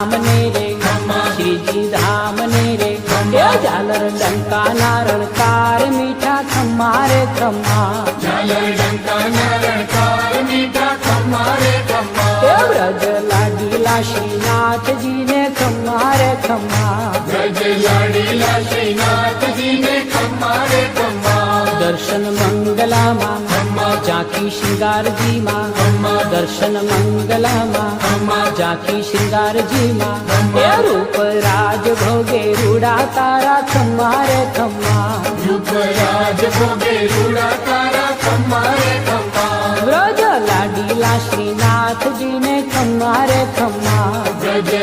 धामने रे श्रीजी धामने रे झालर डंका नारळकार मीठा खम्मा रे खम्मा झालर डंका नारळकार मीठा खम्मा रे खम्मा ब्रज लाडीला श्रीनाथ जी ने खम्मा रे खम्मा ब्रज लाडीला श्रीनाथ जी ने खम्मा रे खम्मा दर्शन मंगला माँ जाकी श्रृंगार जी माँ दर्शन मंगला माँ जाकी श्रृंगार जी माँ रूप राज भोगे रूढ़ा तारा खम्मा रे खम्मा रूप राज भोगे रूढ़ा तारा खम्मा रे खम्मा ब्रज लाडीला श्रीनाथ जी ने खम्मा रे खम्मा ब्रज